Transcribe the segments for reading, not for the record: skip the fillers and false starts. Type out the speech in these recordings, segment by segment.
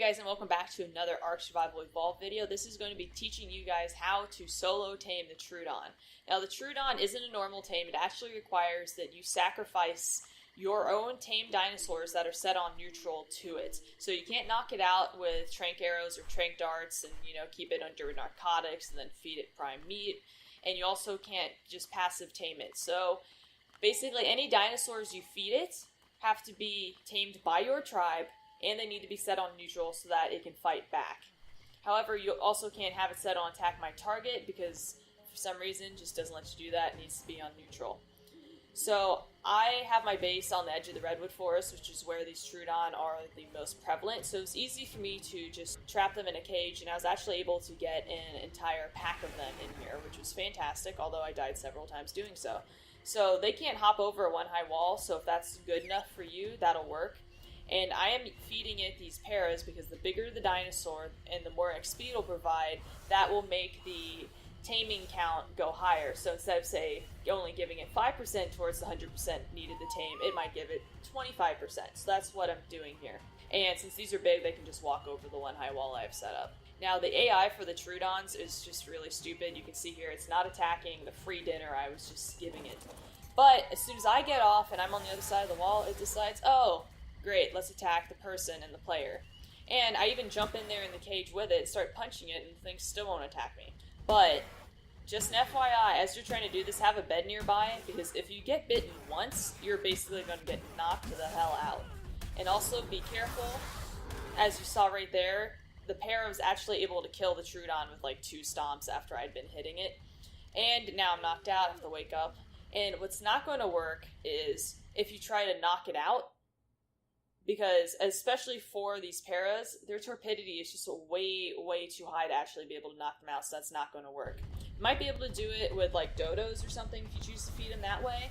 guys, and welcome back to another ARK Survival Evolved video. This is going to be teaching you guys how to solo tame the Troodon. Now, the Troodon isn't a normal tame. It actually requires that you sacrifice your own tame dinosaurs that are set on neutral to it. So you can't knock it out with trank arrows or trank darts and, keep it under narcotics and then feed it prime meat. And you also can't just passive tame it. So basically, any dinosaurs you feed it have to be tamed by your tribe, and they need to be set on neutral so that it can fight back. However, you also can't have it set on attack my target because for some reason it just doesn't let you do that. It needs to be on neutral. So I have my base on the edge of the redwood forest, which is where these Troodon are the most prevalent. So it's easy for me to just trap them in a cage, and I was actually able to get an entire pack of them in here, which was fantastic, although I died several times doing so. So they can't hop over a one-high wall, so if that's good enough for you, that'll work. And I am feeding it these paras because the bigger the dinosaur and the more XP it'll provide, that will make the taming count go higher. So instead of, say, only giving it 5% towards the 100% needed to tame, it might give it 25%. So that's what I'm doing here. And since these are big, they can just walk over the one high wall I've set up. Now, the AI for the Troodons is just really stupid. You can see here it's not attacking the free dinner I was just giving it. But as soon as I get off and I'm on the other side of the wall, it decides, oh, great, let's attack the person and the player. And I even jump in there in the cage with it, start punching it, and the thing still won't attack me. But, just an FYI, as you're trying to do this, have a bed nearby, because if you get bitten once, you're basically going to get knocked the hell out. And also, be careful, as you saw right there, the para was actually able to kill the Troodon with like 2 stomps after I'd been hitting it. And now I'm knocked out, I have to wake up. And what's not going to work is if you try to knock it out, because especially for these paras, their torpidity is just way too high to actually be able to knock them out, so that's not going to work. You might be able to do it with like dodos or something if you choose to feed them that way,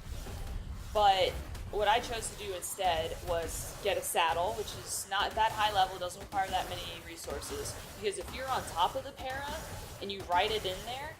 but what I chose to do instead was get a saddle, which is not that high level, doesn't require that many resources, because if you're on top of the para and you ride it in there,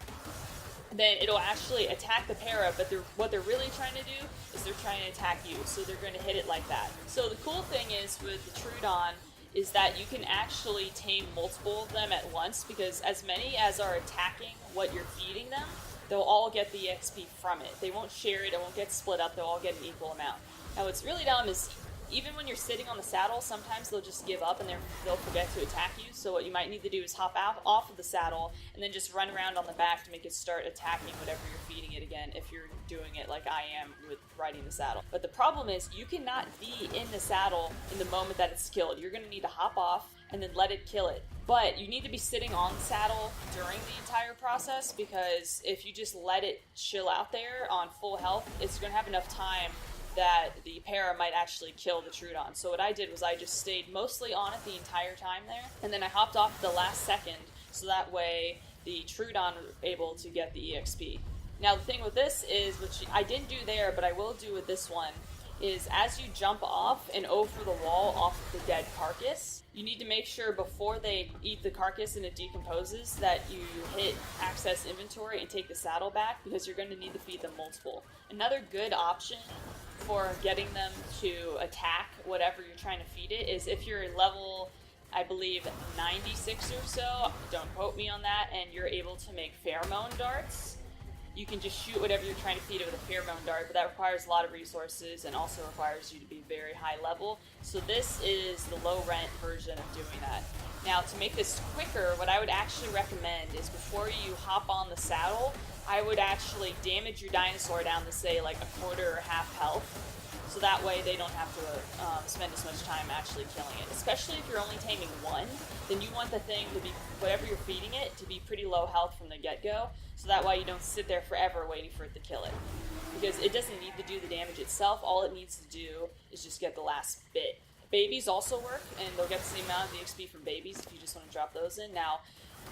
then it'll actually attack the para, but what they're really trying to do is they're trying to attack you, so they're going to hit it like that. So the cool thing is with the Troodon is that you can actually tame multiple of them at once, because as many as are attacking what you're feeding them, they'll all get the XP from it. They won't share it, it won't get split up, they'll all get an equal amount. Now what's really dumb is even when you're sitting on the saddle, sometimes they'll just give up and they'll forget to attack you. So what you might need to do is hop off of the saddle and then just run around on the back to make it start attacking whatever you're feeding it again, if you're doing it like I am with riding the saddle. But the problem is you cannot be in the saddle in the moment that it's killed. You're going to need to hop off and then let it kill it. But you need to be sitting on the saddle during the entire process, because if you just let it chill out there on full health, it's going to have enough time that the para might actually kill the Troodon. So what I did was I just stayed mostly on it the entire time there, and then I hopped off the last second, so that way the Troodon were able to get the EXP. Now the thing with this is, which I didn't do there, but I will do with this one, is as you jump off and over the wall off of the dead carcass, you need to make sure before they eat the carcass and it decomposes that you hit access inventory and take the saddle back, because you're going to need to feed them multiple. Another good option for getting them to attack whatever you're trying to feed it is if you're level, I believe, 96 or so, don't quote me on that, and you're able to make pheromone darts. You can just shoot whatever you're trying to feed it with a pheromone dart, but that requires a lot of resources and also requires you to be very high level. So this is the low rent version of doing that. Now, to make this quicker, what I would actually recommend is before you hop on the saddle, I would actually damage your dinosaur down to, say, like a quarter or half health, so that way they don't have to spend as much time actually killing it. Especially if you're only taming one, then you want the thing to be, whatever you're feeding it, to be pretty low health from the get-go, so that way you don't sit there forever waiting for it to kill it. Because it doesn't need to do the damage itself, all it needs to do is just get the last bit. Babies also work, and they'll get the same amount of the XP from babies if you just want to drop those in. Now,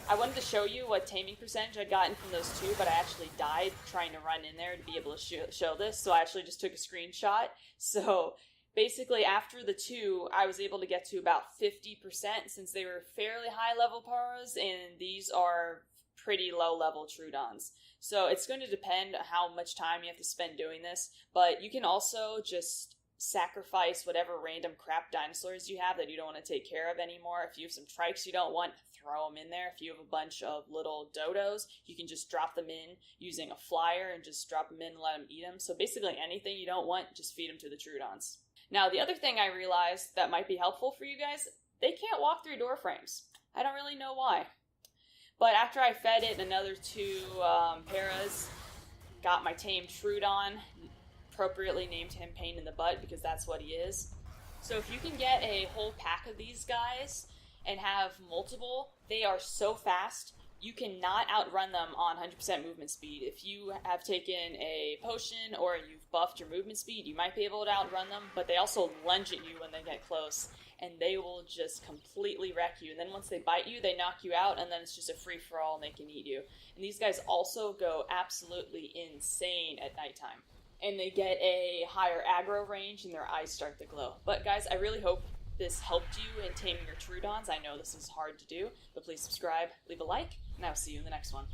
I wanted to show you what taming percentage I'd gotten from those two, but I actually died trying to run in there to be able to show this, so I actually just took a screenshot. So basically, after the two, I was able to get to about 50%, since they were fairly high-level paras, and these are pretty low-level Troodons. So it's going to depend on how much time you have to spend doing this, but you can also just sacrifice whatever random crap dinosaurs you have that you don't want to take care of anymore. If you have some trikes you don't want, throw them in there. If you have a bunch of little dodos, you can just drop them in using a flyer and just drop them in and let them eat them. So basically anything you don't want, just feed them to the Troodons. Now, the other thing I realized that might be helpful for you guys, they can't walk through door frames. I don't really know why. But after I fed it another 2 paras, got my tame Troodon, appropriately named him Pain in the Butt because that's what he is. So if you can get a whole pack of these guys and have multiple, they are so fast, you cannot outrun them on 100% movement speed. If you have taken a potion or you've buffed your movement speed, you might be able to outrun them, but they also lunge at you when they get close, and they will just completely wreck you. And then once they bite you, they knock you out, and then it's just a free-for-all and they can eat you. And these guys also go absolutely insane at nighttime. And they get a higher aggro range and their eyes start to glow. But guys, I really hope this helped you in taming your Troodons. I know this is hard to do, but please subscribe, leave a like, and I'll see you in the next one.